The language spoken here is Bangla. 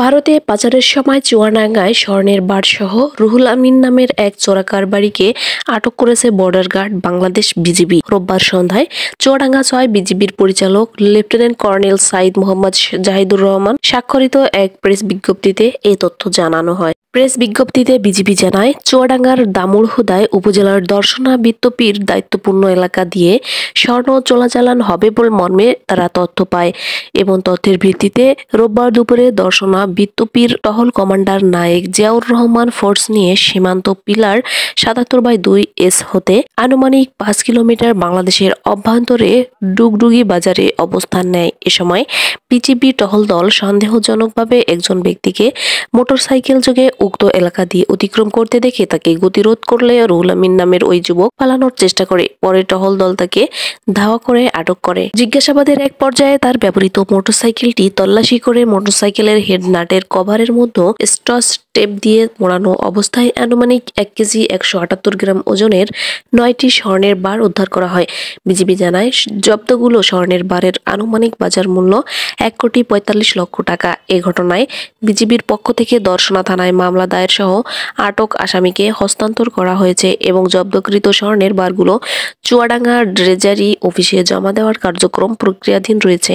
ভারতে পাচারের সময় চুয়াডাঙ্গায় স্বর্ণের বারসহ রুহুল আমিন নামের এক চোরা কারবারিকে আটক করেছে বর্ডার গার্ড বাংলাদেশ বিজিবি। রোববার সন্ধ্যায় চুয়াডাঙ্গা ৬ বিজিবির পরিচালক লেফটেন্যান্ট কর্নেল সাইদ মোহাম্মদ জাহিদুর রহমান স্বাক্ষরিত এক প্রেস বিজ্ঞপ্তিতে এই তথ্য জানানো হয়। প্রেস বিজ্ঞপ্তিতে বিজিবি জানায়, চুয়াডাঙ্গার দামুড়হুদায় উপজেলার দর্শনা বিত্তপীর দায়িত্বপূর্ণ এলাকা দিয়ে স্বর্ণ চোরাচালান হবে বলে মর্মে তারা তথ্য পায় এবং তথ্যের ভিত্তিতে রোববার দুপুরে দর্শনা বিত্তপীর টহল কমান্ডার নায়েক জিয়াউর রহমান ফোর্স নিয়ে সীমান্ত পিলার ৭৭/২ এস হতে আনুমানিক ৫ কিলোমিটার বাংলাদেশের অভ্যন্তরে ডুগডুগি বাজারে অবস্থান নেয়। এ সময় বিজিবি টহল দল সন্দেহজনকভাবে একজন ব্যক্তিকে মোটরসাইকেল যোগে উক্ত এলাকা দিয়ে অতিক্রম করতে দেখে তাকে গতিরোধ করলে রুহুল আমিন নামের ওই যুবক পালানোর চেষ্টা করে। পরে টহল দল তাকে ধাওয়া করে আটক করে। জিজ্ঞাসাবাদের এক পর্যায়ে তার ব্যবহৃত মোটরসাইকেলটি তল্লাশি করে মোটরসাইকেলের হেডনাটের কভারের মধ্যে স্কচ টেপ দিয়ে মোড়ানো অবস্থায় আনুমানিক ১ কেজি ১৭৮ গ্রাম ওজনের ৯টি স্বর্ণের বার উদ্ধার করা হয়। বিজিবি জানায়, জব্দগুলো স্বর্ণের বারের আনুমানিক বাজার মূল্য ১,৪৫,০০,০০০ টাকা। এ ঘটনায় বিজিবির পক্ষ থেকে দর্শনা থানায় মামলা দায়ের সহ আটক আসামিকে হস্তান্তর করা হয়েছে এবং জব্দকৃত স্বর্ণের বারগুলো চুয়াডাঙ্গা ট্রেজারি অফিসে জমা দেওয়ার কার্যক্রম প্রক্রিয়াধীন রয়েছে।